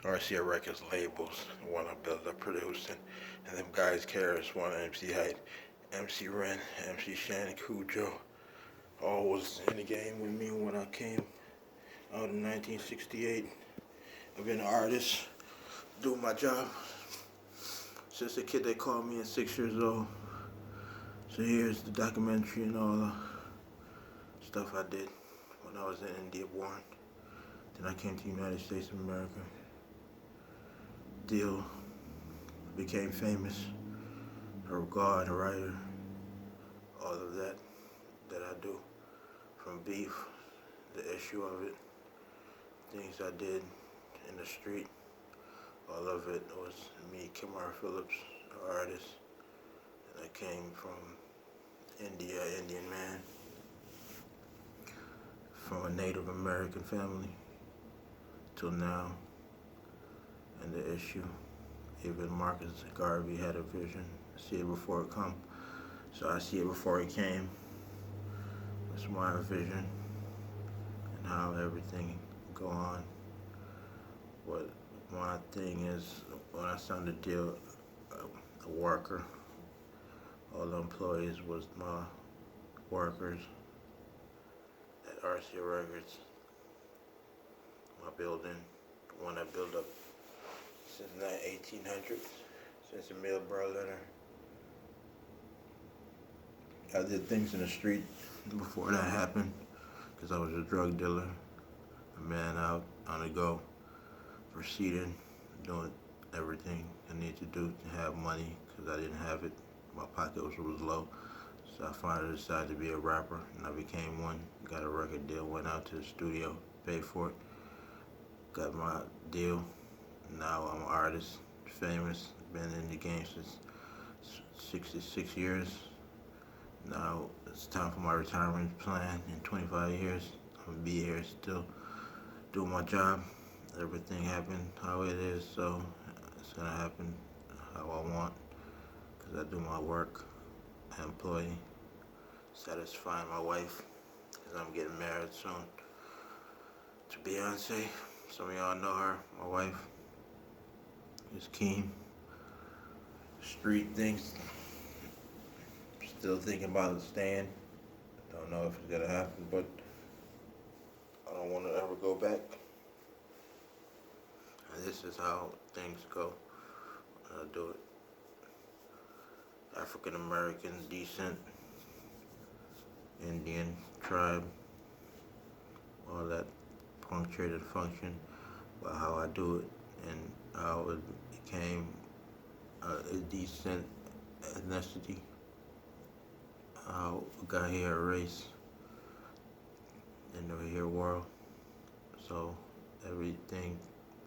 RCA Records labels, one I built up producing, and them guys Karis, one MC Hyde, MC Ren, MC Shannon Cujo, all was in the game with me when I came out in 1968. I've been an artist, doing my job since a kid they called me at 6 years old. So here's the documentary and all the stuff I did when I was in India born. Then I came to the United States of America. Deal became famous. A God, a writer, all of that I do. From beef, the issue of it, things I did in the street, all of it was me, Kemar Phillips, an artist. And I came from India, Indian man, from a Native American family till now. And the issue, even Marcus Garvey had a vision, see it before it come. So I see it before it came. That's my vision and how everything go on. What my thing is, when I signed a deal, a worker, all the employees was my workers at RCA Records, my building, the one I built up since the 1800s, since Emil Berliner. I did things in the street before that happened, because I was a drug dealer, a man out on the go, proceeding, doing everything I needed to do to have money, because I didn't have it. My pocket was low. So I finally decided to be a rapper, and I became one. Got a record deal, went out to the studio, paid for it, got my deal. Now I'm an artist, famous, been in the game since 66 years. Now it's time for my retirement plan in 25 years. I'm gonna be here still doing my job. Everything happened how it is, so it's gonna happen how I want, because I do my work, employee, satisfying my wife, because I'm getting married soon to Beyonce. Some of y'all know her, my wife is keen. Street things, still thinking about staying. Don't know if it's gonna happen, but I don't want to ever go back. And this is how things go when I do it. African American descent, Indian tribe, all that punctuated function about how I do it and how it became a decent ethnicity, how I got here a race in the here world. So everything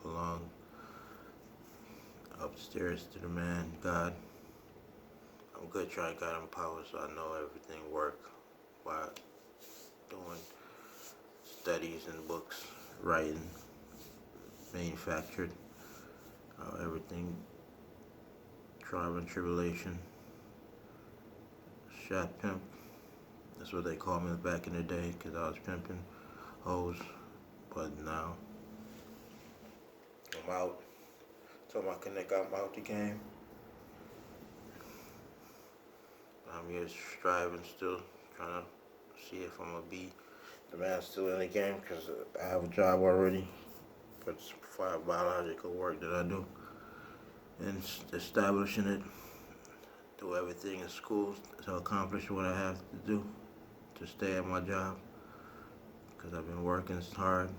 belongs upstairs to the man, God. I'm good trying God in power, so I know everything work by doing studies and books, writing, manufactured, everything, trial and tribulation, shot pimp. That's what they called me back in the day, because I was pimping hoes. But now I'm out. Told my connect I'm out the game. I'm here striving still, trying to see if I'm gonna be the man still in the game, because I have a job already. But it's biological work that I do, and establishing it, do everything in school to accomplish what I have to do to stay at my job, because I've been working hard,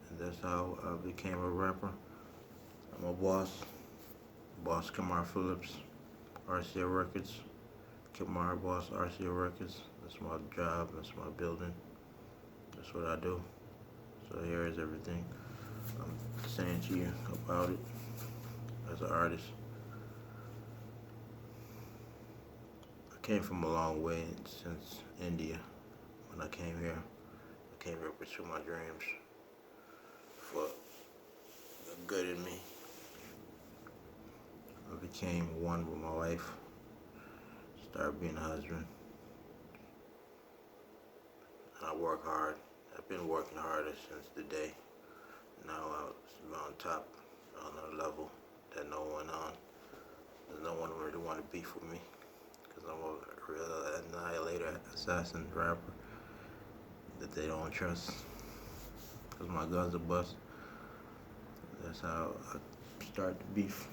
and that's how I became a rapper. I'm a boss Kemar Phillips, RCA Records, Kemar Boss RCA Records. That's my job, that's my building, that's what I do. So here is everything I'm saying to you about it as an artist. I came from a long way since India. When I came here to pursue my dreams for the good in me. I became one with my wife, started being a husband, and I work hard. I've been working harder since the day. Now I'm on top on a level that no one really want to beef with me, because I'm a real annihilator, assassin, rapper that they don't trust, because my guns are bust. That's how I start the beef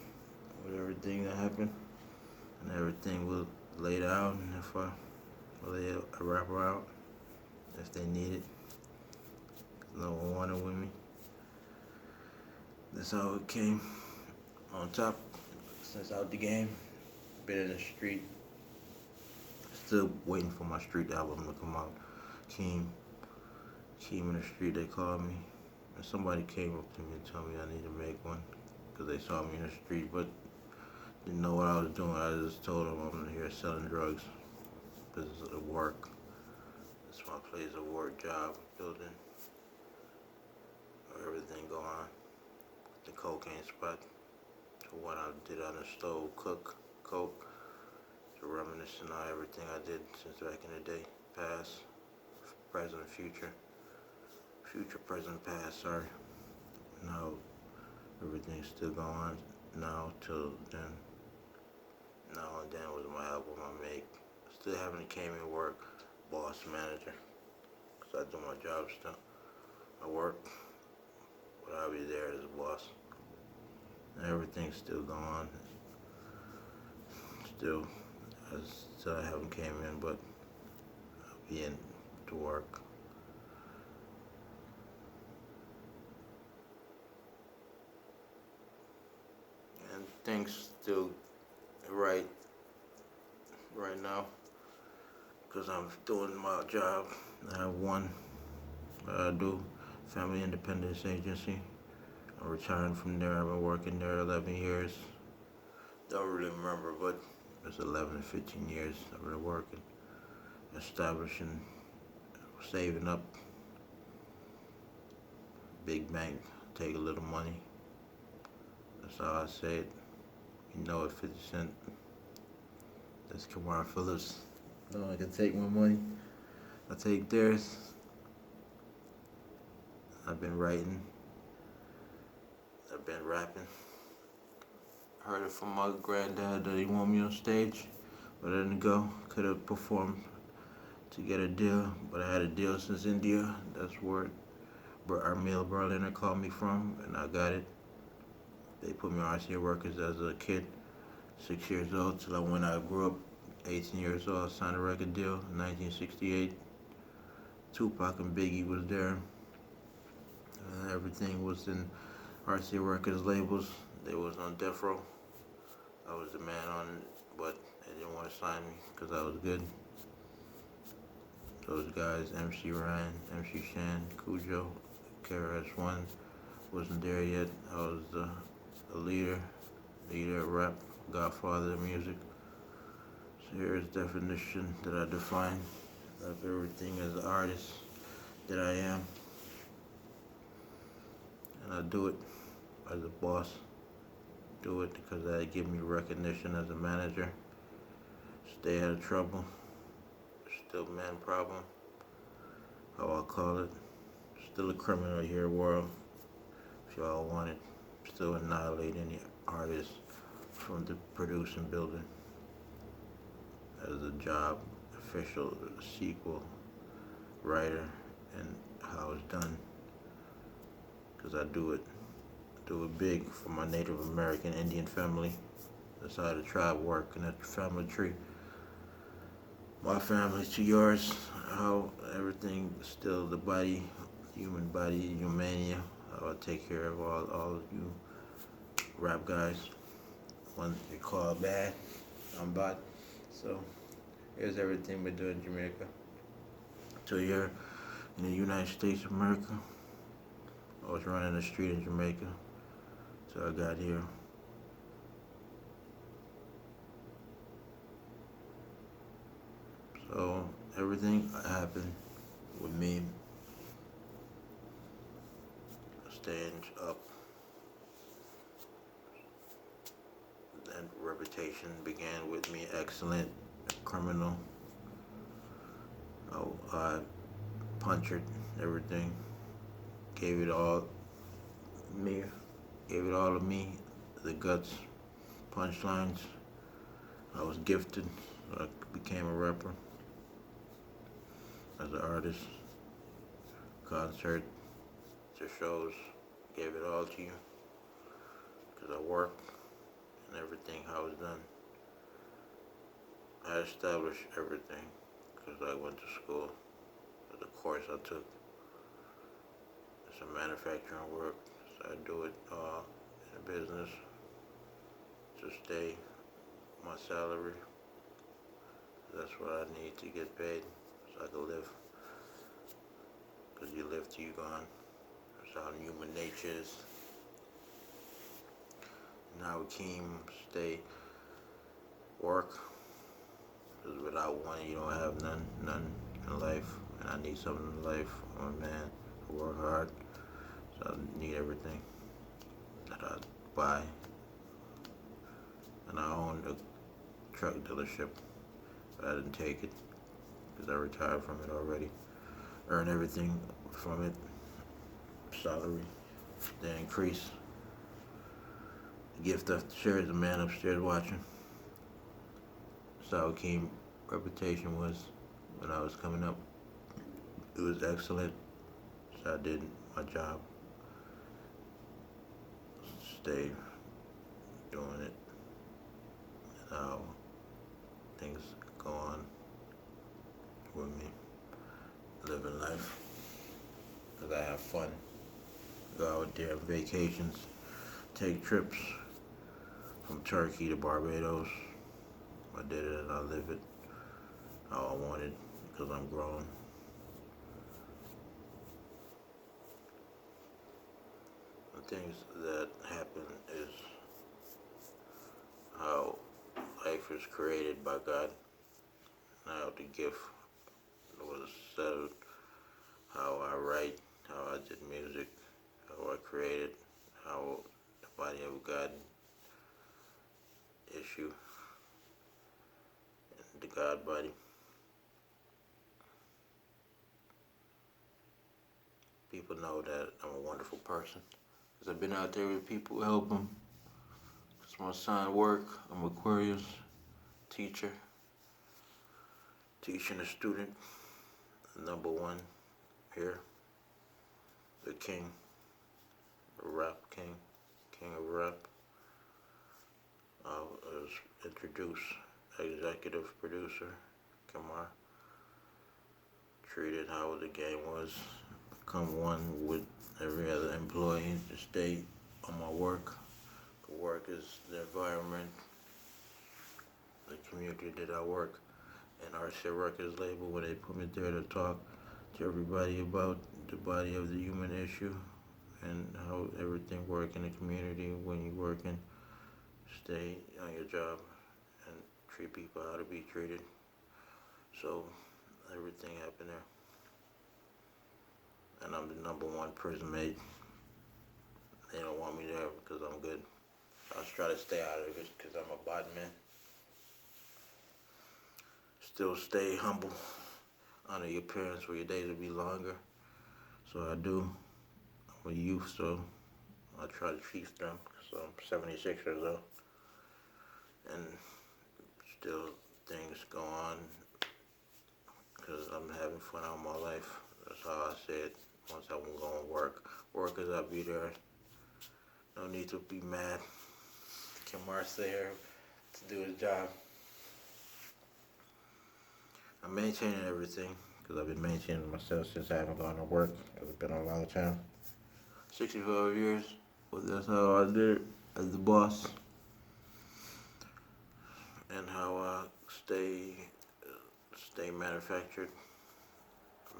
with everything that happened, and everything was laid out, and if I lay a rapper out, if they need it, 'cause no one wanted with me. That's how it came. On top, since out the game, been in the street, still waiting for my street album to come out. Keem in the street, they called me, and somebody came up to me and told me I need to make one, because they saw me in the street, but didn't know what I was doing. I just told them I'm here selling drugs. This is a work. This my place of work, job, building, everything go on. The cocaine spot, to what I did on the stove, coke, to reminiscing on everything I did since back in the day, past, present, future, present, past, sorry. Now, everything's still going on now till then. Now and then was my album I make. Still haven't came in work, boss, manager, because I do my job still. I work, but I'll be there as a boss. And everything's still going on. Still, I haven't came in, but I'll be in to work. And things still right now, because I'm doing my job. I have one that I do, Family Independence Agency. I'm retiring from there. I've been working there 11 years. Don't really remember, but it's 11 to 15 years I've been working, establishing, saving up, big bank, take a little money. That's how I say it. You know it, 50 Cent. That's Kemar, Phillips. No one can take my money. I take theirs. I've been writing. I've been rapping. Heard it from my granddad that he wanted me on stage, but I didn't go. Could have performed to get a deal, but I had a deal since India. That's where Armil Berliner called me from, and I got it. They put me on RCA Records as a kid, 6 years old, till when I grew up, 18 years old. I signed a record deal in 1968. Tupac and Biggie was there. Everything was in RCA Records labels. They was on Death Row. I was the man on it, but they didn't want to sign me because I was good. Those guys, MC Ryan, MC Shan, Cujo, KRS-One, wasn't there yet. I was a leader of rap, godfather of music. So here's definition that I define of everything as an artist that I am. And I do it as a boss. Do it because that give me recognition as a manager. Stay out of trouble. Still man problem. How I call it. Still a criminal here, world. If y'all want it. Still annihilate any artist from the producing building. As a job, official, sequel, writer, and how it's done. Because I do it big for my Native American Indian family. That's how the tribe work in that family tree. My family to yours, how everything still the body, human body, humania. How I take care of all of you rap guys. One you call bad, I'm bad. So here's everything we do in Jamaica. So here in the United States of America, I was running the street in Jamaica. So I got here. So everything happened with me staying up. That reputation began with me excellent, criminal. Oh, I punctured everything. Gave it all me gave it all to me, the guts, punchlines. I was gifted, so I became a rapper as an artist. Concert to shows, gave it all to you because I worked and everything how it's done. I established everything because I went to school. The course I took, it's a manufacturing work, so I do it in a business to stay my salary. That's what I need to get paid so I can live. Because you live till you're gone. That's how human nature is. Now we came, stay, work. Because without one, you don't have none in life. And I need something in life. I'm a man who work hard. So I need everything that I buy. And I own a truck dealership. But I didn't take it because I retired from it already. Earn everything from it. Salary, the increase. The gift upstairs, the man upstairs watching. So Akeem reputation was when I was coming up. It was excellent. So I did my job. Stay doing it. And how things go on with me. Living life. Because I have fun. Go out there on vacations. Take trips from Turkey to Barbados. I did it and I live it how I want it because I'm grown. The things that happen is how life is created by God. How the gift was settled, how I write, how I did music, how I created, how the body of God issue, the God body. People know that I'm a wonderful person. Because I've been out there with people, help them. Because my son work, I'm Aquarius, teacher, teaching a student, number one here, the king, the rap king, king of rap. I was introduced, executive producer, Kemar, treated how the game was, become one with every other employee to stay on my work. Work is the environment, the community that I work, and RCA Records label where they put me there to talk to everybody about the body of the human issue and how everything works in the community when you're working. Stay on your job and treat people how to be treated. So everything happened there. And I'm the number one prison mate. They don't want me there because I'm good. I just try to stay out of it because I'm a bad man. Still stay humble. Honor your parents where your days will be longer. So I do. I'm a youth, so I try to treat them. So I'm 76 years old. And still things go on because I'm having fun all my life. That's how I say it. Once I'm going to work. Workers, I'll be there. No need to be mad. Kemar stay here to do his job. I'm maintaining everything because I've been maintaining myself since I haven't gone to work. It's been a long time. 65 years. But that's how I did it as the boss. And how I stay manufactured.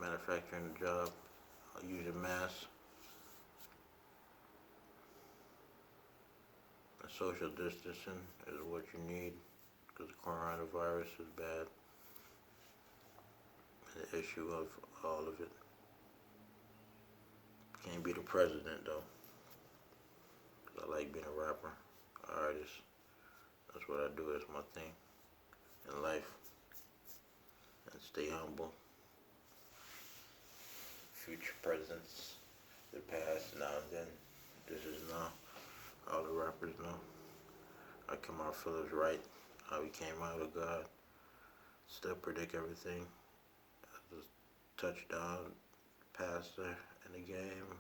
Manufacturing the job. I use a mask. And social distancing is what you need because the coronavirus is bad. And the issue of all of it. Can't be the president though. Because I like being a rapper, an artist. That's what I do, it's my thing in life. And stay humble. Future presence, the past, now and then. This is now. all the rappers know. I Kemar Phillips right, how he came out of God, still predict everything. Just touchdown, passer in the game.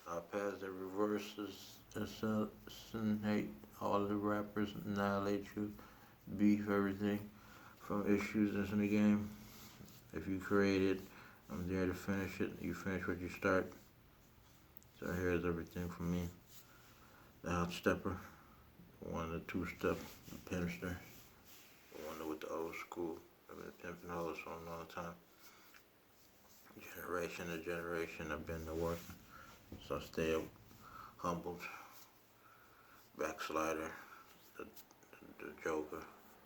I pass the reverses, assassinate all the rappers, annihilate you, beef everything from issues that's in the game. If you create it, I'm there to finish it. You finish what you start. So here's everything from me. The hot stepper, one the two-step, the pinster, the one with the old school. I've been pimping hoes for a long time. Generation to generation, I've been to work. So I stay humbled. Backslider, the joker,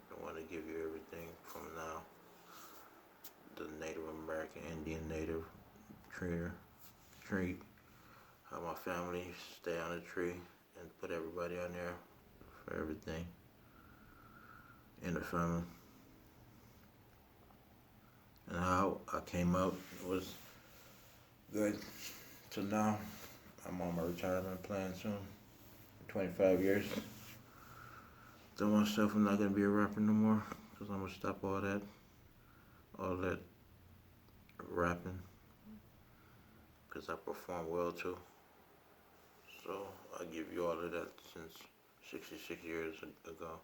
the one to give you everything from now. The Native American, Indian native tree. How my family stay on the tree and put everybody on there for everything in the family. And how I came out was good. So now I'm on my retirement plan soon. 25 years. Tell myself I'm not gonna be a rapper no more, cause I'm gonna stop all that rapping, cause I perform well too. So I give you all of that since 66 years ago.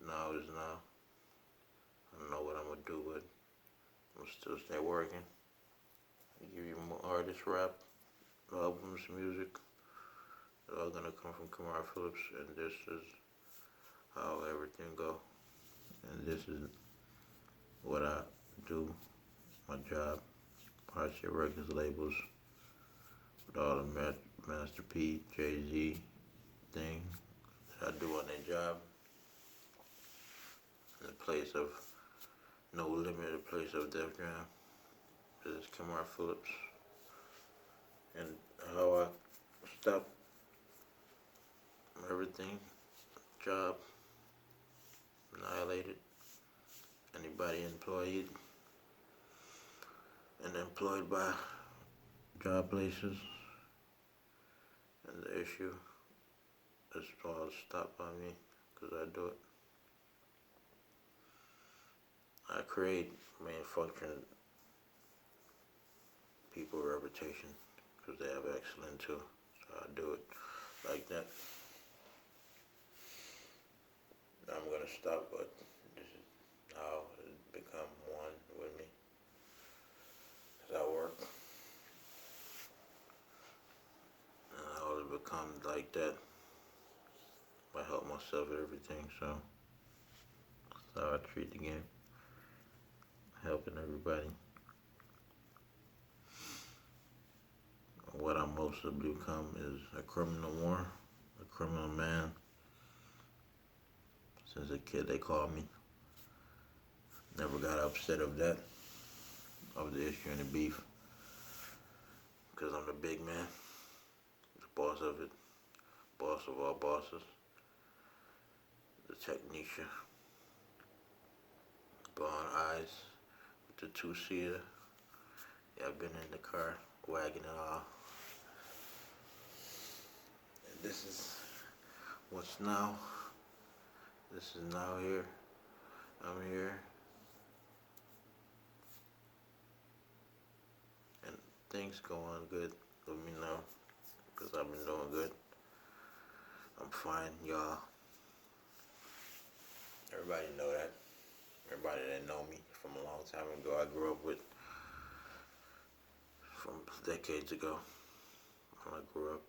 Now is now. I don't know what I'm gonna do, but I'm still stay working. I give you more artists, rap, albums, music. It's all gonna come from Kemar Phillips, and this is how everything go. And this is what I do, my job. Hardship Records labels with all the Master P, Jay-Z thing that I do on their job. In the place of No Limit, a place of Def Jam. This is Kemar Phillips. And how I stop everything, job, annihilated, anybody employed and employed by job places, and the issue is all stopped by me, because I do it. I create main function people reputation, because they have excellence too, so I do it like that. I'm gonna stop, but this is how it become one with me. As I work, and I always become like that. I help myself with everything, so that's how I treat the game. Helping everybody. What I mostly become is a criminal more, a criminal man. Since a kid they called me. Never got upset of that, of the issue and the beef. Because I'm the big man, the boss of it, boss of all bosses, the technician, blonde eyes, with the two-seater. Yeah, I've been in the car, wagging and all. And this is what's now. This is now here. I'm here. And things go on good. Let me know. Because I've been doing good. I'm fine, y'all. Everybody know that. Everybody that know me from a long time ago, I grew up with. From decades ago. When I grew up.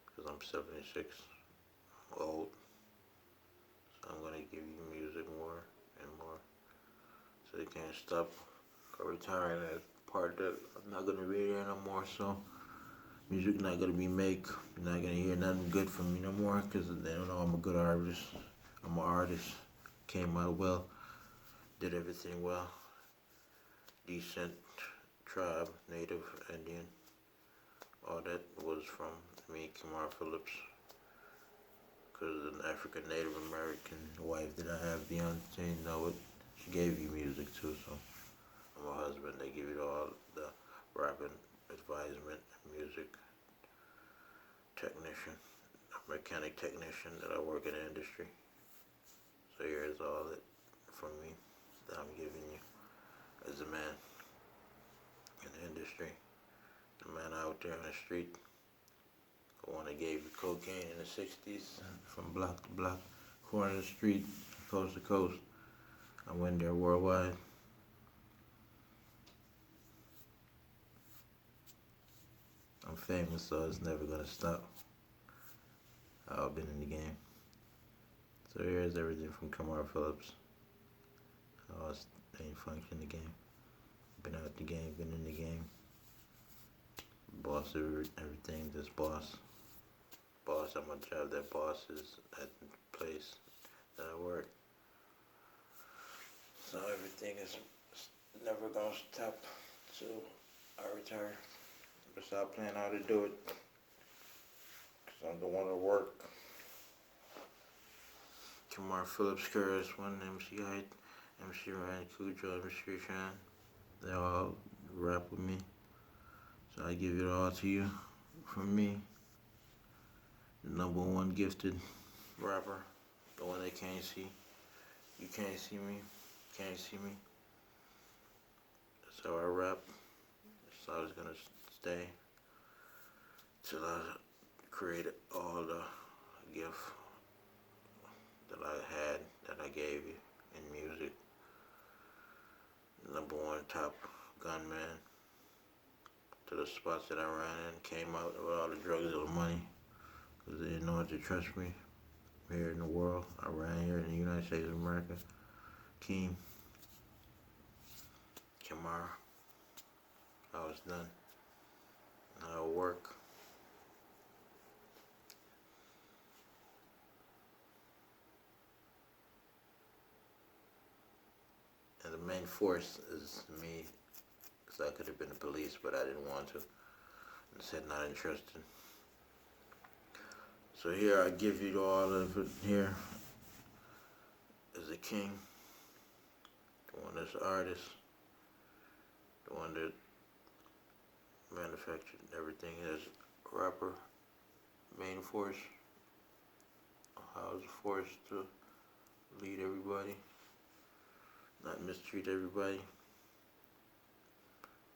Because I'm 76. Old. So I'm going to give you music more and more. So you can't stop retiring that part that I'm not going to be there no more. So music not going to be make. You're not going to hear nothing good from me no more. Because they don't know I'm a good artist. I'm an artist. Came out well. Did everything well. Decent tribe, native, Indian. All that was from me, Kemar Phillips. Because an African Native American wife that I have, Beyonce, know it. She gave you music too, so I'm a husband. They give you all the rapping, advisement, music, technician, a mechanic technician that I work in the industry. So here's all it from me that I'm giving you as a man in the industry. The man out there on the street, the one that gave you cocaine in the 60s from block to block, corner of the street, coast to coast. I went there worldwide. I'm famous, so it's never gonna stop. I've been in the game. So here's everything from Kemar Phillips. How I was main function in the game. Been out the game, been in the game. Boss everything, this boss. Boss at my job, that boss is at the place that I work. So everything is never gonna stop till I retire. But stop planning how to do it. Cause I'm the one to work. Kemar Phillips, Curtis, one MC Height, MC Ryan, Cujo, MC Shan. They all rap with me. So I give it all to you from me. The number one gifted rapper. The one they can't see. You can't see me. Can't see me. That's how I rap. That's how it's gonna stay. Till I create all the gift that I had, that I gave you in music. Number one top gunman to the spots that I ran in, came out with all the drugs and the money because they didn't know what to trust me here in the world. I ran here in the United States of America. Kemar, I was done. Now I work. And the main force is me, because I could have been the police, but I didn't want to. I said not interested. So here I give you all of it here as a king, the one that's the artist, the one that manufactured everything as a rapper, main force, how I was forced to lead everybody, not mistreat everybody.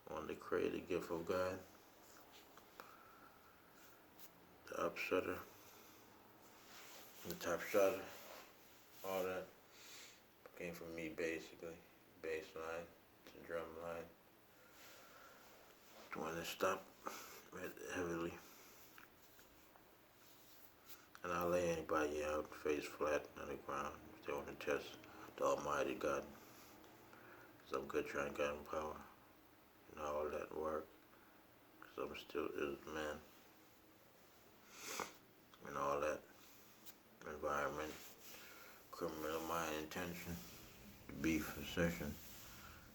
I wanted to create a gift of God, the upsetter, the top shotter, all that came from me basically. Bass line to drum line. The one that stopped heavily. And I'll lay anybody out face flat on the ground if they want to test the Almighty God. Because I'm good trying to get in power and all that work. Because I'm still is man. And all that environment, criminal mind intention, beef, session,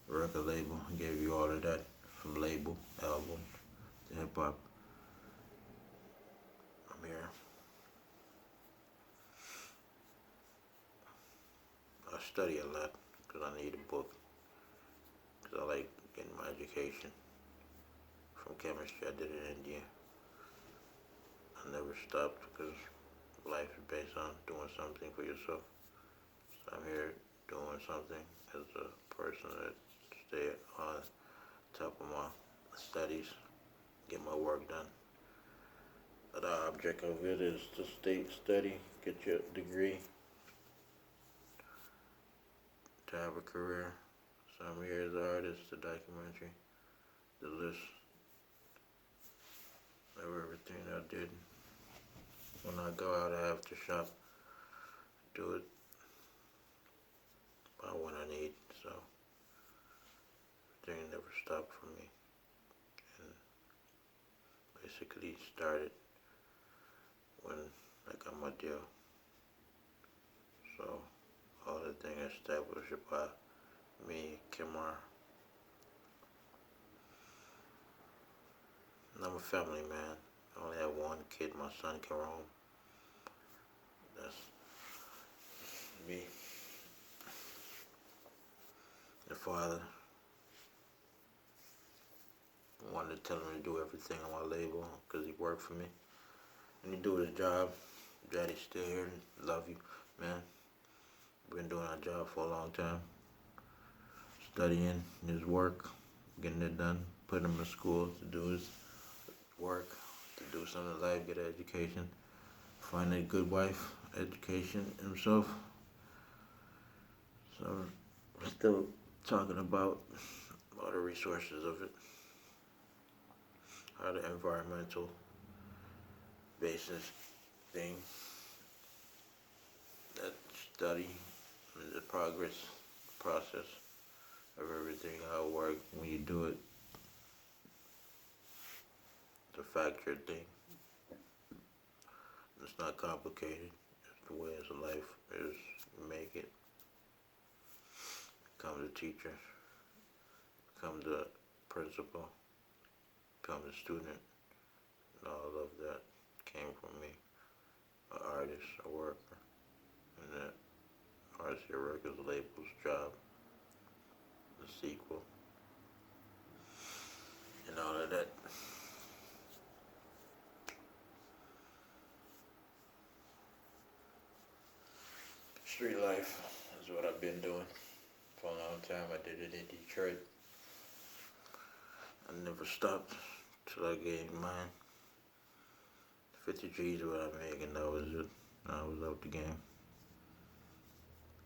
record label. I gave you all of that from label, album, to hip hop. I'm here. I study a lot because I need a book. Because I like getting my education from chemistry. I did it in India. I never stopped because life is based on doing something for yourself. So I'm here doing something as a person that stay on top of my studies, get my work done. But the object of it is to study, get your degree, to have a career. So I'm here as an artist, the documentary, the list of everything I did. When I go out, I have to shop, do it by what I need. So everything never stopped for me. And basically started when I got my deal. So all the things established by me, Kemar. And I'm a family man. I only have one kid, my son Jerome. That's me. The father. I wanted to tell him to do everything on my label because he worked for me. And he do his job. Daddy's still here. Love you, man. We've been doing our job for a long time. Studying his work, getting it done, putting him in school to do his work, to do something in life, get an education, find a good wife, education himself. So we're still talking about all the resources of it, how the environmental basis thing, that study, and the process of everything, how it works when you do it, the factor thing. It's not complicated. It's the way it's life is. You make it. Become the teacher. Become the principal. Become the student. And all of that came from me. An artist, a worker. And that artist, a worker's label's job. The sequel. And all of that. Street life is what I've been doing for a long time. I did it in Detroit. I never stopped till I gained mine. 50 G's what I make, and that was it. I was out the game.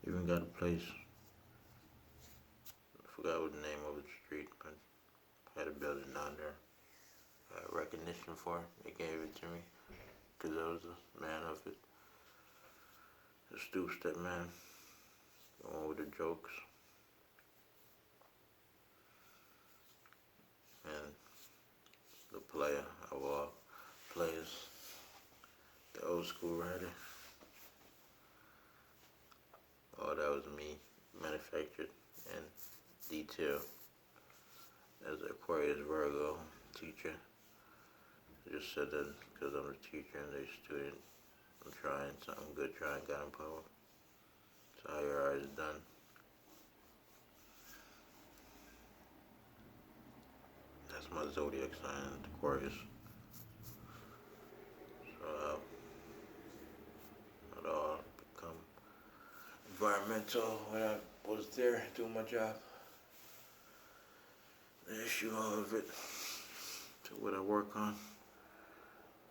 Even got a place. I forgot what the name of the street, but I had a building down there. I had recognition for it. They gave it to me because I was the man of it. The stoop step man. The one with the jokes. And the player of all players. The old school writer. All that was me, manufactured in detail as an Aquarius Virgo teacher. I just said that because I'm a teacher and they're a student. I'm trying something good, trying God power. So how your art is done. That's my zodiac sign, Aquarius. So it all become environmental when I was there doing my job. The issue all of it to what I work on,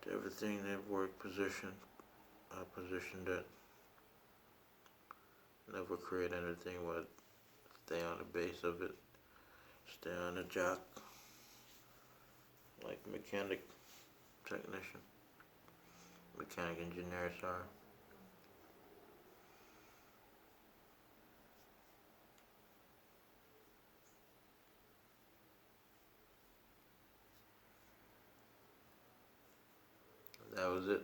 to everything that work position. I positioned it. Never create anything but stay on the base of it. Stay on the jock. Like mechanic technician. Mechanic engineer, sorry. That was it.